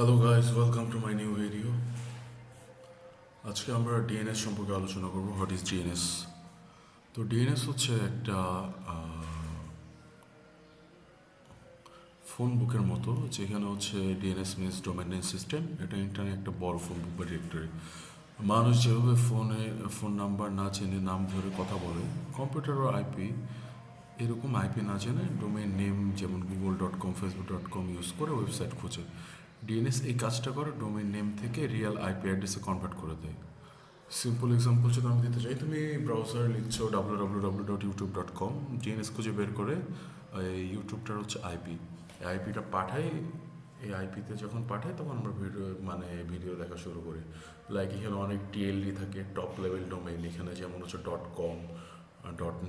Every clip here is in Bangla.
Hello guys, welcome to my new video. আজকে আমরা ডিএনএস সম্পর্কে আলোচনা করব। What is DNS? তো ডিএনএস হচ্ছে একটা ফোন বুকের মতো, যেখানে হচ্ছে DNS means domain name system. এটা ইন্টারনেট একটা বড় ফোন বুক বা ডিরেক্টরি। মানুষ যেভাবে ফোন নাম্বার না চেনে নাম ধরে কথা বলে, কম্পিউটার ও আইপি এরকম আইপি না জেনে ডোমেইন নেম যেমন google.com facebook.com ইউজ করে ওয়েবসাইট খুঁজে। ডিএনএস এই কাজটা করে ডোমেইন নেম থেকে রিয়েল আইপি অ্যাড্রেসে কনভার্ট করে দেয়। সিম্পল এক্সাম্পল যদি আমি দিতে চাই, তুমি ব্রাউজার লিখছো www.youtube.com, ডিএনএস খুঁজে বের করে ইউটিউবটার হচ্ছে আইপি, আইপিটা পাঠাই। এই আইপিতে যখন পাঠাই তখন আমরা ভিডিও দেখা শুরু করি। লাইক এখানে অনেক টিএলডি থাকে, টপ লেভেল ডোমেইন, এখানে যেমন হচ্ছে .com,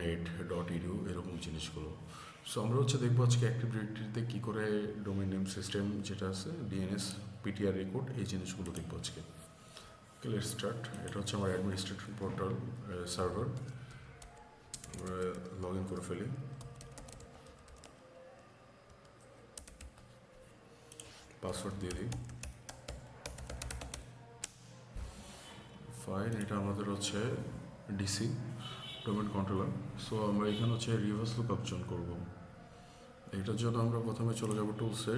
.net, .edu এরকম জিনিসগুলো। সো আমরা হচ্ছে দেখবো আজকে অ্যাক্টিভ ডিরেক্টরিতে কী করে ডোমেইন নেম সিস্টেম যেটা আছে ডিএনএস, পিটিআর রেকর্ড, এই জিনিসগুলো দেখবো আজকে। Let's start. এটা হচ্ছে আমার administrator portal server. Log in করে ফেলি। পাসওয়ার্ড দিয়ে দিই। ফাইন, এটা আমাদের হচ্ছে ডিসি ডোমেন কন্ট্রোলার। সো আমরা এখানে হচ্ছে রিভার্স লুক অপশন করবো। এটার জন্য আমরা প্রথমে চলে যাবো টুলসে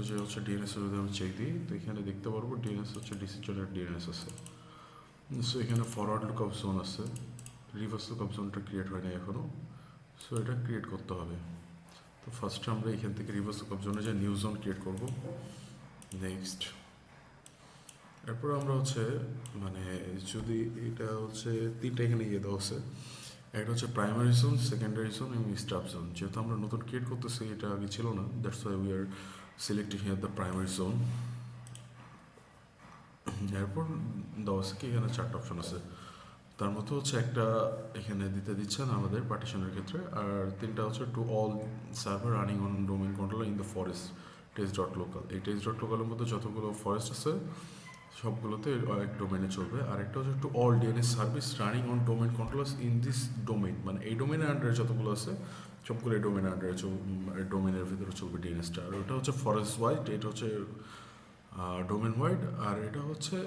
যে হচ্ছে ডিএনএসের যদি আমি চেক দিই, তো এখানে দেখতে পারবো ডিএনএস হচ্ছে ডিসির জন্য ডিএনএস আছে। সো এখানে ফরওয়ার্ড লুক অফ জোন আছে, রিভার্স লুক অফ জোনটা ক্রিয়েট হয়নি এখনও। সো এটা ক্রিয়েট করতে হবে। তো ফার্স্টে আমরা এখান থেকে রিভার্স লুক অফ জোনে যে নিউ জোন ক্রিয়েট করব। নেক্সট, এরপর আমরা হচ্ছে যদি এটা হচ্ছে তিনটা এখানে দেওয়া আছে। একটা হচ্ছে প্রাইমারি জোন, সেকেন্ডারি জোন এবং স্টাফ জোন। যেহেতু আমরা নতুন ক্রিয়েট করতেছি, এটা আগে ছিল না, that's why we are selecting here the primary zone. এরপর দেওয়া আছে কি এখানে চারটা অপশন আছে, তার মধ্যে হচ্ছে একটা এখানে দিচ্ছেন আমাদের পার্টিশনের ক্ষেত্রে, আর তিনটা হচ্ছে to all server running on domain controller in the forest test local. এই টেস্ট.লোকালের মধ্যে যতগুলো ফরেস্ট আছে সবগুলোতে এক ডোমেনে চলবে। আর একটা হচ্ছে to all DNS service running on domain controllers in this domain, মানে এই ডোমেনের আন্ডারে যতগুলো আছে সবগুলো এই ডোমেনের আন্ডারে ডোমেনের ভিতরে চলবে ডিএনএসটা। আর ওটা হচ্ছে ফরেস্ট ওয়াইড, এটা হচ্ছে ডোমেন ওয়াইড। আর এটা হচ্ছে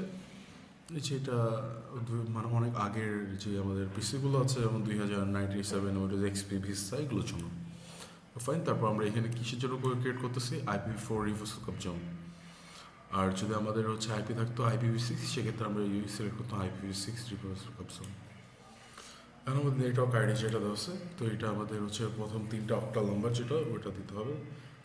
যেটা অনেক আগের যে আমাদের পিসিগুলো আছে, যেমন 2097 উইন্ডোজ এক্সপি ভিস্তা, এগুলোর জন্য। ফাইন, তারপর আমরা এখানে কিসের জন্য ক্রিয়েট করতেছি, IPv4 রিভার্স লুকআপ জোন। আর যদি আমাদের হচ্ছে আইপি থাকতো IPv6, সেক্ষেত্রে আমরা সিলেক্ট করতাম IPv6 রিভার্স লুকআপ জোন। এখন আমাদের নেটওয়ার্ক আইডি যেটা দেওয়া আছে, তো এটা আমাদের হচ্ছে প্রথম তিনটা অক্টাল নাম্বার যেটা, ওইটা দিতে হবে।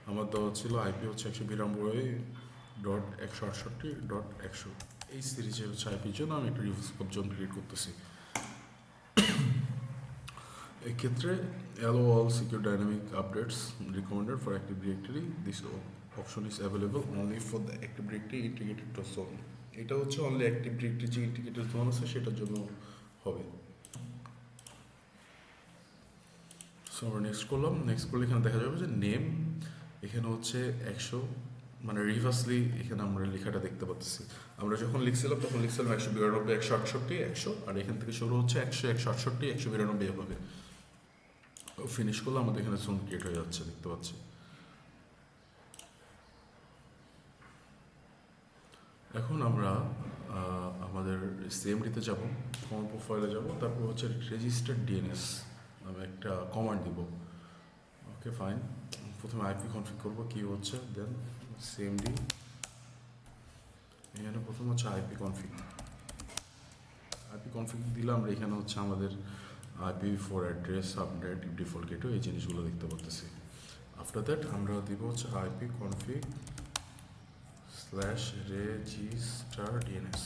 আমার দেওয়া ছিল আইপি হচ্ছে 192.168.100। এই সিরিজের হচ্ছে আইপির জন্য আমি একটা রিভার্স লুকআপ জোন ক্রিয়েট করতেছি। এই ক্ষেত্রে allow all secure dynamic updates recommended for Active Directory. This option is available only for the Active Directory integrated to zone. এটা হচ্ছে অনলি অ্যাক্টিভ ডিরেক্টরি যে ইন্টিগ্রেটেড জোন আছে সেটার জন্য হবে। সো আমরা নেক্সট করলাম। নেক্সট করলে এখানে দেখা যাবে যে নেম এখানে হচ্ছে 100, মানে রিভার্সলি এখানে আমরা লেখাটা দেখতে পাচ্ছি। আমরা যখন লিখছিলাম তখন লিখছিলাম 192, 168, 100, আর এখান থেকে শুরু হচ্ছে 100, 168, 192 এভাবে। ফিনিশ করলে আমাদের এখানে জোন ক্রিয়েট হয়ে যাচ্ছে, দেখতে পাচ্ছি। এখন আমরা আমাদের সিএমডিতে যাব, কমান্ড প্রোফাইলে যাব, তারপর হচ্ছে রেজিস্টার ডিএনএস আমি একটা কমান্ড দিব। ওকে ফাইন, প্রথমে আইপি কনফিগ করবো কি হচ্ছে, দেন সিএমডি। এখানে প্রথম হচ্ছে আইপি কনফিগ দিলে আমরা এখানে হচ্ছে আমাদের IPv4 address, subnet, default gateway, এই জিনিসগুলো দেখতে পাচ্ছি। আফটার দ্যাট আমরা দিব হচ্ছে আইপি কনফিগ /register DNS।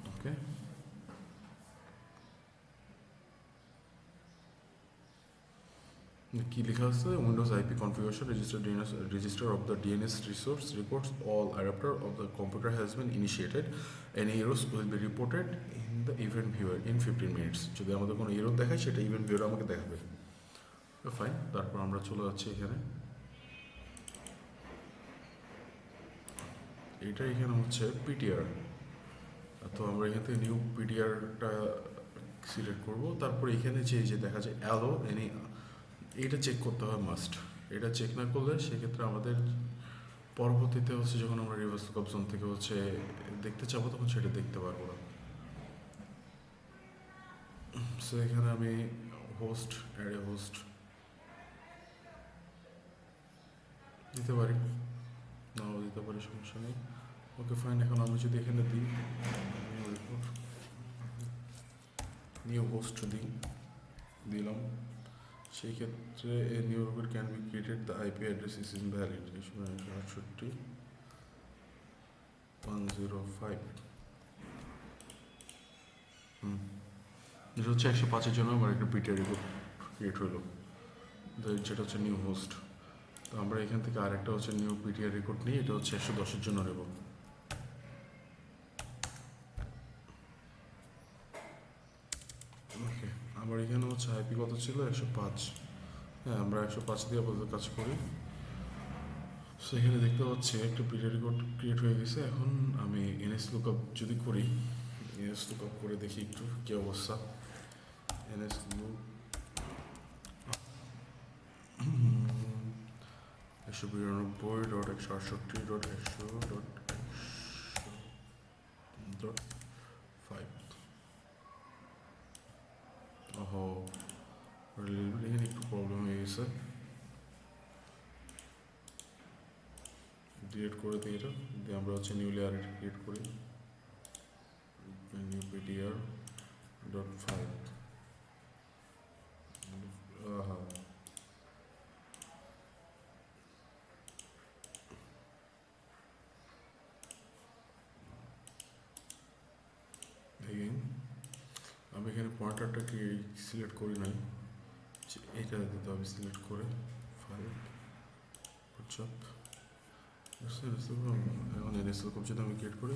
ওকে, কি লেখা আছে, Windows IP configuration register of the DNS resource reports all adapter of the computer has been initiated any errors will be reported in the event viewer in 15 minutes. যদি আমাদের কোনো এরর দেখায় সেটা ইভেন্ট ভিউয়ার আমাকে দেখাবে। ফাইন, তারপর আমরা চলে যাচ্ছি এখানে। এটা এখানে হচ্ছে পিটিআর, তো আমরা এখান থেকে নিউ পিটিআরটা সিলেক্ট করব। তারপর এখানে যে দেখা যায় অ্যালো এনি, এটা চেক করতে হয় মাস্ট। এটা চেক না করলে সেক্ষেত্রে আমাদের পরবর্তীতে হচ্ছে যখন আমরা রিভার্স লুকআপ জোন থেকে হচ্ছে দেখতে চাবো তখন সেটা দেখতে পারবো না। সো এখানে আমি হোস্ট অ্যাড এ হোস্ট দিতে পারি, নাও দিতে পারি, সমস্যা নেই। Okay fine. এখন আমি যদি এখানে দিই নিউ হোস্ট দিলাম, সেই ক্ষেত্রে a new report can be created, the IP address is invalid 68.105। এটা হচ্ছে 105-এর জন্য আমার একটা পিটিআর রিপোর্ট ক্রিয়েট হলো, যেটা হচ্ছে নিউ হোস্ট। তো আমরা এখান থেকে আরেকটা হচ্ছে নিউ পিটিআর রেকর্ড নিই, এটা হচ্ছে 110-এর জন্য নেব। ওকে, আমার এখানে হচ্ছে আইপি কত ছিল, 105। হ্যাঁ, আমরা 105 দিয়ে আপাতত কাজ করি। সেখানে দেখতে পাচ্ছি একটা পিটিআর রেকর্ড ক্রিয়েট হয়ে গেছে। এখন আমি এনএস লুকআপ যদি করি, এনএস লুকআপ করে দেখি একটু কী অবস্থা। NS look 192.168.100.100.5। ওহো, এখানে একটু প্রবলেম হয়ে গেছে। ডিলিট করে দিই এটা, দিয়ে আমরা হচ্ছে নিউলি আর এটা ক্রিয়েট করি, নিউ ptr.5। আমি এখানে পয়েন্টারটাকে সিলেক্ট করি নাই, এইটা দিতে হবে সিলেক্ট করে 5 হোয়াটসঅ্যাপ। এখন এনএস লুকআপ যদি আমি ক্রিয়েট করি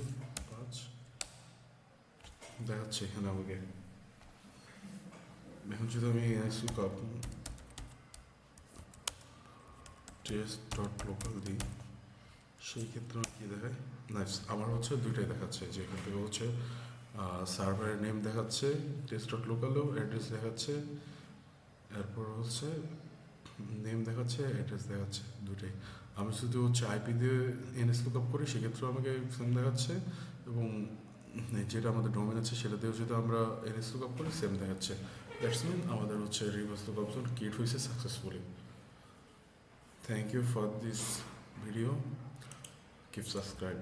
5 দেখাচ্ছে এখানে আমাকে। এখন যদি আমি এনএস লুকআপ test.local দিই, সেই ক্ষেত্রে কী দেখায়, নাইস। আমার হচ্ছে দুইটাই দেখাচ্ছে, যে এখান থেকে হচ্ছে সার্ভারের নেম দেখাচ্ছে test.localও, অ্যাড্রেস দেখাচ্ছে, এরপর হচ্ছে নেম দেখাচ্ছে, অ্যাড্রেস দেখাচ্ছে, দুটাই। আমি যদি হচ্ছে আইপি দিয়ে এনএস লুকআপ করি সেক্ষেত্রেও আমাকে সেম দেখাচ্ছে, এবং যেটা আমাদের ডোমেন আছে সেটা দিয়েও যদি আমরা এনএস লুকআপ করি সেম দেখাচ্ছে। দ্যাটস মিন আমাদের হচ্ছে রিভার্স লুকআপ জোন ক্রিয়েট হয়েছে successfully. Thank you for this video, keep subscribe.